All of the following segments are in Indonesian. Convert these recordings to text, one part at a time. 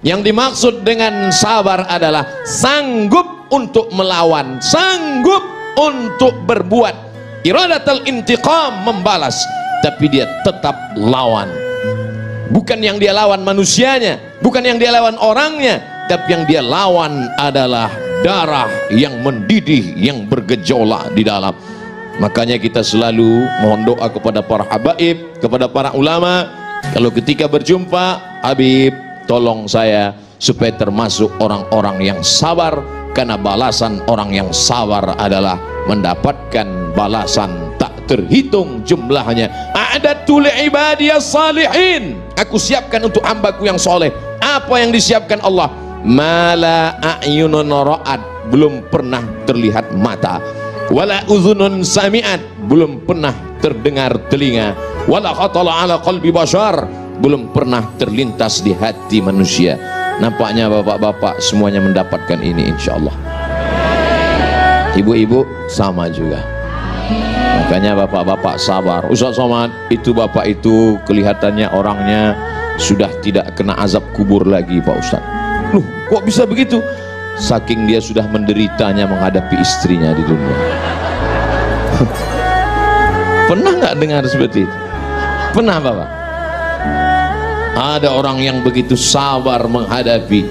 Yang dimaksud dengan sabar adalah sanggup untuk melawan, sanggup untuk berbuat, iradatul intiqam, membalas, tapi dia tetap lawan. Bukan yang dia lawan manusianya, bukan yang dia lawan orangnya, tapi yang dia lawan adalah darah yang mendidih, yang bergejolak di dalam. Makanya kita selalu mohon doa kepada para habaib, kepada para ulama, kalau ketika berjumpa, Habib tolong saya supaya termasuk orang-orang yang sabar, karena balasan orang yang sabar adalah mendapatkan balasan tak terhitung jumlahnya. A'dadtu li'ibadiyas salihin, aku siapkan untuk hambaku yang soleh. Apa yang disiapkan Allah? Mala a'yunun ra'at, belum pernah terlihat mata, wala uzunun sami'at, belum pernah terdengar telinga, wala khatala ala qalbi bashar, belum pernah terlintas di hati manusia. Nampaknya bapak-bapak semuanya mendapatkan ini insyaallah. Ibu-ibu sama juga. Makanya bapak-bapak sabar. Ustaz Somad, itu bapak itu kelihatannya orangnya sudah tidak kena azab kubur lagi Pak Ustaz. Loh, kok bisa begitu? Saking dia sudah menderitanya menghadapi istrinya di dunia. Pernah nggak dengar seperti itu? Pernah bapak? Ada orang yang begitu sabar menghadapi,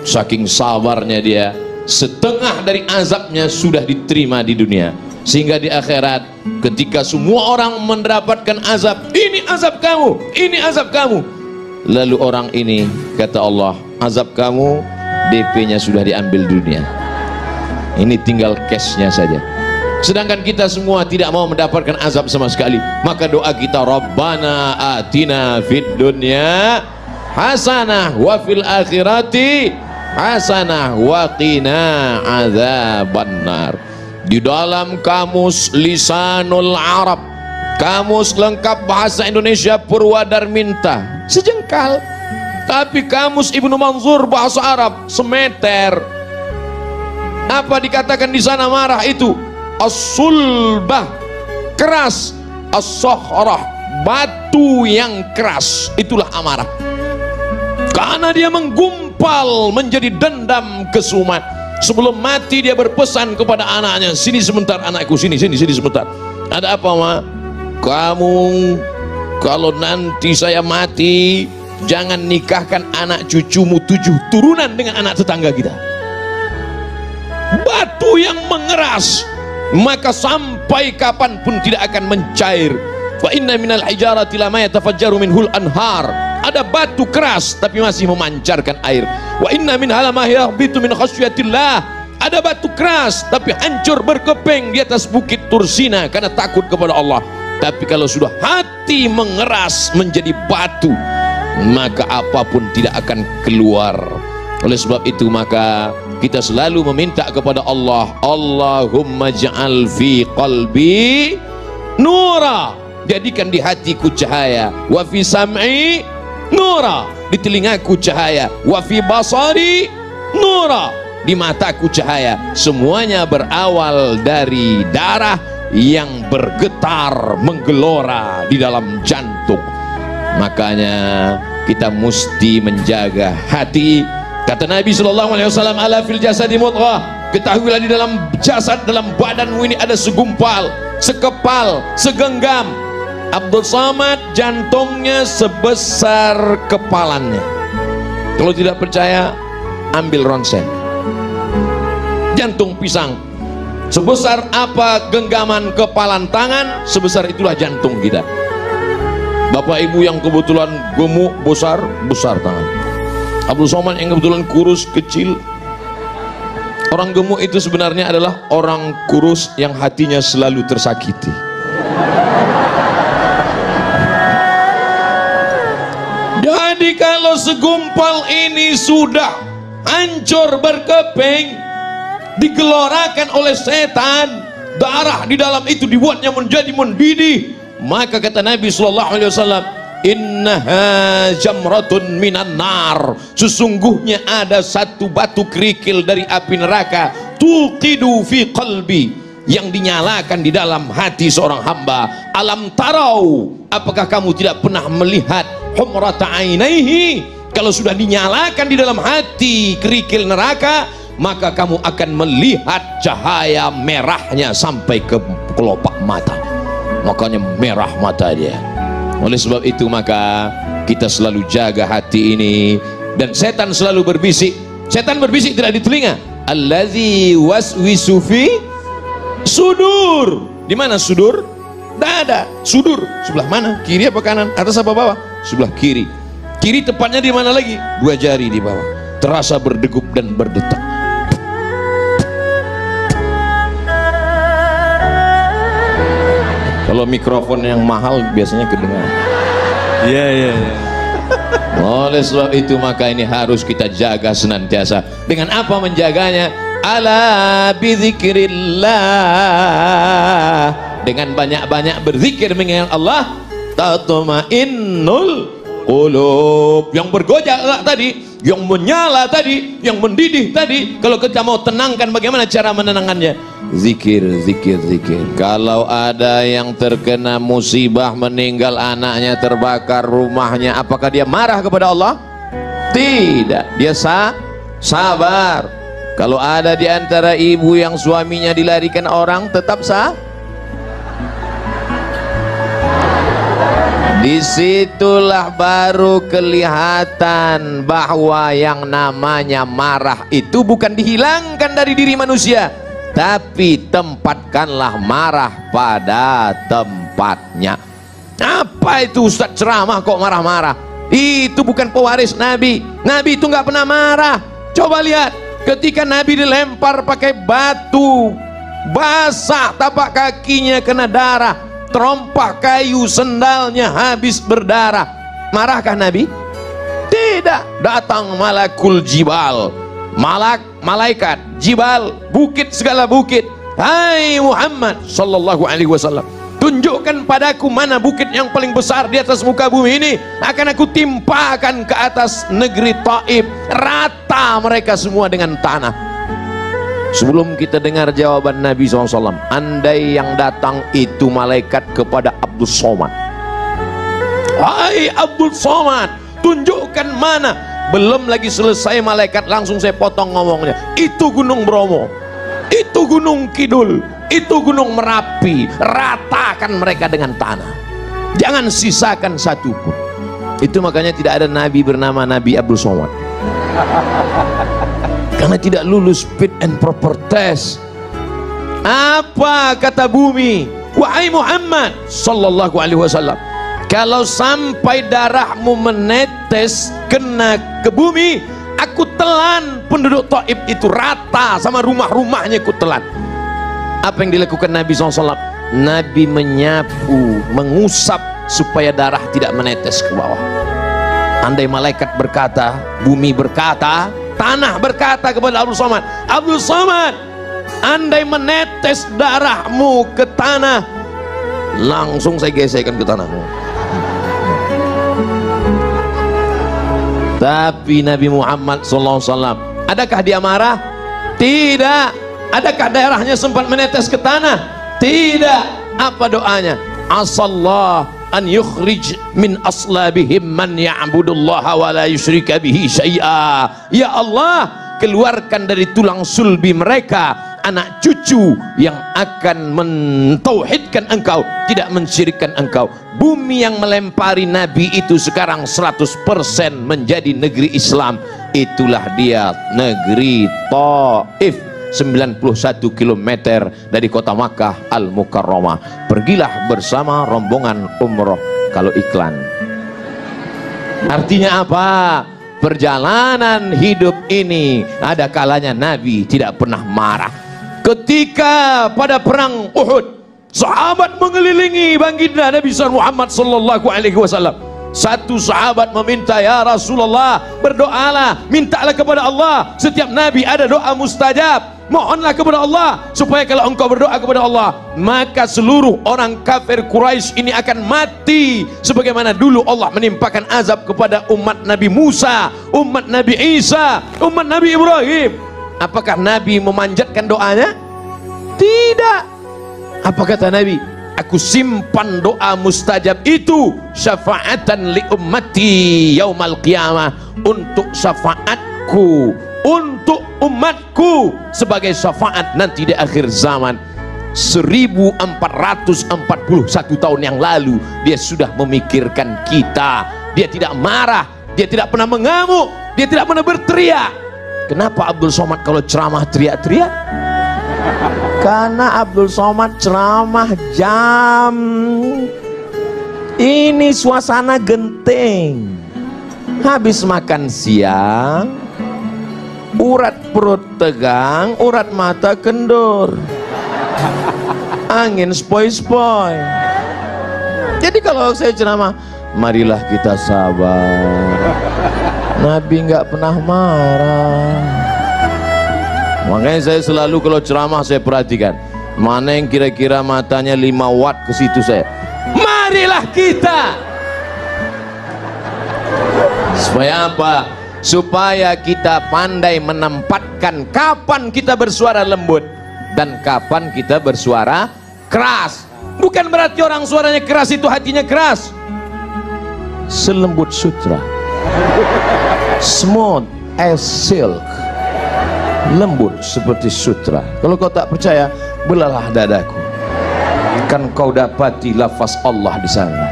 saking sabarnya dia, setengah dari azabnya sudah diterima di dunia, sehingga di akhirat ketika semua orang mendapatkan azab, ini azab kamu, ini azab kamu, lalu orang ini kata Allah, azab kamu DP-nya sudah diambil dunia, ini tinggal cash-nya saja. Sedangkan kita semua tidak mau mendapatkan azab sama sekali. Maka doa kita, Rabbana atina fid dunya hasanah wa fil akhirati hasanah wa qina adzabannar. Di dalam kamus Lisanul Arab, kamus lengkap bahasa Indonesia Purwadarminta, sejengkal. Tapi kamus Ibnu Manzur bahasa Arab semeter. Apa dikatakan di sana marah itu? As-sulbah, keras. As-sokhrah, batu yang keras. Itulah amarah, karena dia menggumpal menjadi dendam kesumat. Sebelum mati dia berpesan kepada anaknya, sini sebentar anakku, sini sebentar. Ada apa ma? Kamu kalau nanti saya mati, jangan nikahkan anak cucumu 7 turunan dengan anak tetangga kita. Batu yang mengeras, maka sampai kapanpun tidak akan mencair. Wa inna minal hijarati lama yatafajjaru minhul anhar. Ada batu keras tapi masih memancarkan air. Wa inna min halama yahbitu min khasyatillah. Ada batu keras tapi hancur berkeping di atas bukit Tursina karena takut kepada Allah. Tapi kalau sudah hati mengeras menjadi batu, maka apapun tidak akan keluar. Oleh sebab itu maka kita selalu meminta kepada Allah, Allahumma ja'al fi qalbi nura, jadikan di hatiku cahaya, wa fi sam'i nura, di telingaku cahaya, wa fi basari nura, di mataku cahaya. Semuanya berawal dari darah yang bergetar menggelora di dalam jantung. Makanya kita mesti menjaga hati. Kata Nabi SAW, ala fil jasadi mudghah, ketahuilah di dalam jasad, dalam badanmu ini ada segumpal, sekepal, segenggam. Abdul Somad jantungnya sebesar kepalannya. Kalau tidak percaya, ambil ronsen. Jantung pisang sebesar apa genggaman kepalan tangan, sebesar itulah jantung kita. Bapak ibu yang kebetulan gemuk besar tangan. Abdul Somad yang kebetulan kurus kecil. Orang gemuk itu sebenarnya adalah orang kurus yang hatinya selalu tersakiti. Jadi kalau segumpal ini sudah hancur berkeping, digelorakan oleh setan, darah di dalam itu dibuatnya menjadi mendidih, maka kata Nabi SAW, innaha jamratun minan nar, sesungguhnya ada satu batu kerikil dari api neraka, tuqidu fi qalbi, yang dinyalakan di dalam hati seorang hamba. Alam tarau, apakah kamu tidak pernah melihat humrata ainaihi, Kalau sudah dinyalakan di dalam hati kerikil neraka, maka kamu akan melihat cahaya merahnya sampai ke kelopak mata. Makanya merah mata dia. Oleh sebab itu maka kita selalu jaga hati ini. Dan setan selalu berbisik. Setan berbisik tidak di telinga. Allazi waswisu fi sudur. Di mana sudur? Dada. Sudur sebelah mana? Kiri apa kanan? Atas apa bawah? Sebelah kiri. Kiri tepatnya di mana lagi? 2 jari di bawah. Terasa berdegup dan berdetak. Kalau mikrofon yang mahal biasanya kedengaran. Iya. Oleh sebab itu maka ini harus kita jaga senantiasa. Dengan apa menjaganya? Ala bizikrillah. Dengan banyak-banyak berzikir mengingat Allah, tatmainnul qulub. Yang bergojak tadi, yang menyala tadi, yang mendidih tadi, kalau kita mau tenangkan, bagaimana cara menenangkannya? Zikir, zikir, zikir. Kalau ada yang terkena musibah, meninggal anaknya, terbakar rumahnya, apakah dia marah kepada Allah? Tidak, dia sabar. Kalau ada di antara ibu yang suaminya dilarikan orang, tetap disitulah baru kelihatan bahwa yang namanya marah itu bukan dihilangkan dari diri manusia, tapi tempatkanlah marah pada tempatnya. Apa itu Ustaz ceramah kok marah-marah? Itu bukan pewaris Nabi. Nabi itu nggak pernah marah. Coba lihat ketika Nabi dilempar pakai batu, basah tapak kakinya kena darah, terompak kayu sendalnya habis berdarah, marahkah Nabi? Tidak. Datang malakul jibal, malaikat jibal, bukit segala bukit. Hai Muhammad sallallahu alaihi wasallam, tunjukkan padaku mana bukit yang paling besar di atas muka bumi ini, akan aku timpakan ke atas negeri Taif, rata mereka semua dengan tanah. Sebelum kita dengar jawaban Nabi SAW, andai yang datang itu malaikat kepada Abdul Somad, hai Abdul Somad, tunjukkan mana. Belum lagi selesai malaikat langsung saya potong ngomongnya. Itu Gunung Bromo, itu Gunung Kidul, itu Gunung Merapi, ratakan mereka dengan tanah, jangan sisakan satu pun. Itu makanya tidak ada nabi bernama Nabi Abdul Somad, karena tidak lulus fit and proper test. Apa kata bumi? Wahai Muhammad sallallahu alaihi wasallam, kalau sampai darahmu menetes kena ke bumi, aku telan penduduk Taif itu rata sama rumah-rumahnya, aku telan. Apa yang dilakukan Nabi SAW? Nabi menyapu, mengusap supaya darah tidak menetes ke bawah. Andai malaikat berkata, bumi berkata, tanah berkata kepada Abdul Somad, Abdul Somad, andai menetes darahmu ke tanah, langsung saya gesekkan ke tanahmu. Tapi Nabi Muhammad SAW, adakah dia marah? Tidak. Adakah darahnya sempat menetes ke tanah? Tidak. Apa doanya? Asallah an yukhrij min aslabihim man ya'budullaha wa la yusyrika bihi syai'a. Ya Allah, keluarkan dari tulang sulbi mereka anak cucu yang akan mentauhidkan engkau, tidak mensyirikkan engkau. Bumi yang melempari Nabi itu sekarang 100% menjadi negeri Islam. Itulah dia negeri Taif, 91 km dari kota Makkah Al-Mukarramah. Pergilah bersama rombongan umroh kalau iklan. Artinya apa? Perjalanan hidup ini ada kalanya Nabi tidak pernah marah. Ketika pada perang Uhud, sahabat mengelilingi baginda Nabi Muhammad sallallahu alaihi wasallam. Satu sahabat meminta, ya Rasulullah, berdoalah, mintalah kepada Allah. Setiap Nabi ada doa mustajab. Mohonlah kepada Allah supaya kalau engkau berdoa kepada Allah, maka seluruh orang kafir Quraisy ini akan mati sebagaimana dulu Allah menimpakan azab kepada umat Nabi Musa, umat Nabi Isa, umat Nabi Ibrahim. Apakah Nabi memanjatkan doanya? Tidak. Apa kata Nabi? Aku simpan doa mustajab itu syafaatan li ummati yaumal qiyamah, untuk syafaatku untuk umatku sebagai syafaat nanti di akhir zaman. 1441 tahun yang lalu dia sudah memikirkan kita. Dia tidak marah, dia tidak pernah mengamuk, dia tidak pernah berteriak. Kenapa Abdul Somad kalau ceramah teriak-teriak? Karena Abdul Somad ceramah jam ini suasana genting, habis makan siang, urat perut tegang, urat mata kendur, angin spoi-spoi. Jadi kalau saya ceramah, marilah kita sabar, Nabi nggak pernah marah. Makanya saya selalu kalau ceramah saya perhatikan mana yang kira-kira matanya 5 watt, ke situ saya, marilah kita. Supaya apa? Supaya kita pandai menempatkan kapan kita bersuara lembut dan kapan kita bersuara keras. Bukan berarti orang suaranya keras itu hatinya keras. Selembut sutra, smooth as silk, lembut seperti sutra. Kalau kau tak percaya, belalah dadaku, kan kau dapati lafaz Allah di sana.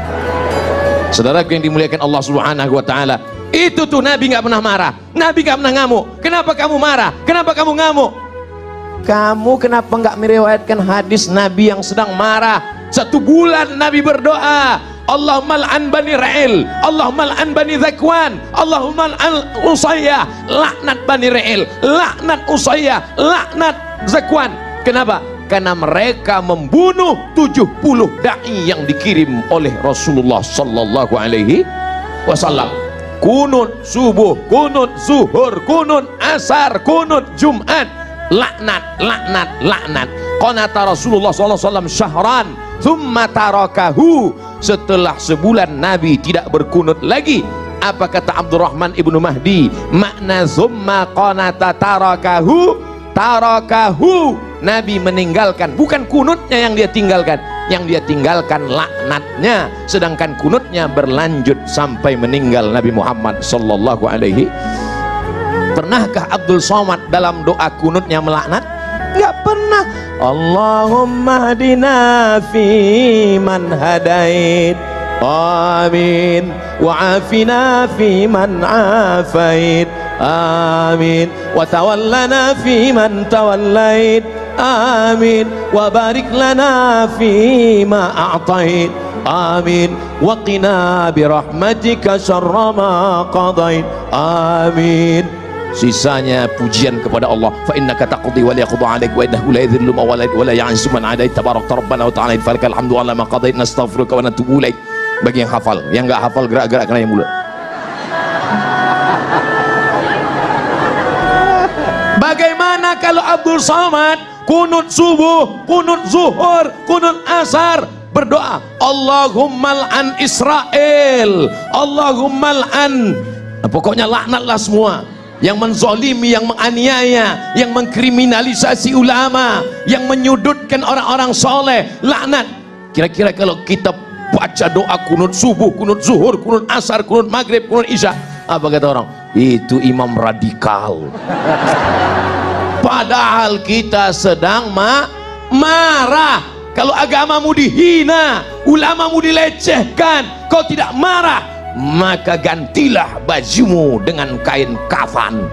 Saudaraku yang dimuliakan Allah Subhanahu wa taala, itu tuh Nabi nggak pernah marah, Nabi nggak pernah ngamuk. Kenapa kamu marah? Kenapa kamu ngamuk? Kamu kenapa nggak meriwayatkan hadis Nabi yang sedang marah? 1 bulan Nabi berdoa, Allahumma al'an bani Ra'il, Allahumma al'an bani Zakwan, Allahumma al'an Usayyah, laknat bani Ra'il, laknat Usayyah, laknat Zakwan. Kenapa? Karena mereka membunuh 70 da'i yang dikirim oleh Rasulullah sallallahu alaihi wasallam. Kunut subuh, kunut zuhur, kunut asar, kunut Jumat, laknat, laknat, laknat. Qanata Rasulullah sallallahu alaihi wasallam syahran thumma tarakahu. Setelah sebulan Nabi tidak berkunut lagi. Apa kata Abdurrahman ibnu Mahdi? Makna thumma qanata tarakahu, tarakahu, Nabi meninggalkan, bukan kunutnya yang dia tinggalkan, yang dia tinggalkan laknatnya, sedangkan kunutnya berlanjut sampai meninggal Nabi Muhammad sallallahu alaihi. Pernahkah Abdul Somad dalam doa kunutnya melaknat? Enggak pernah. Allahumma hadina fi man hadait, amin, wa afina fi man afait, amin, wa tawallana fi man tawallait, amin, wa barik lana fi ma a'tait, amin, wa qina bi rahmatika syarra ma qadait, amin. Sisanya pujian kepada Allah. Fa innaka taqdi wa la yaqda 'alaik wa innahu la yadhillu man walait wa la ya'izzu man 'adait tabarakta rabbana wa ta'ala falakal hamdu 'ala ma qadait nastaghfiruka wa natubu ilaik. Bagi yang hafal, yang enggak hafal gerak-gerak kena yang mulut. Bagaimana kalau Abdul Somad kunut subuh, kunut zuhur, kunut asar berdoa, Allahumma al'an Israel, Allahumma al'an, pokoknya laknatlah semua yang menzolimi, yang menganiaya, yang mengkriminalisasi ulama, yang menyudutkan orang-orang soleh, laknat. Kira-kira kalau kita baca doa kunut subuh, kunut zuhur, kunut asar, kunut maghrib, kunut isya, apa kata orang? Itu imam radikal. Padahal kita sedang marah. Kalau agamamu dihina, ulamamu dilecehkan, kau tidak marah, maka gantilah bajumu dengan kain kafan.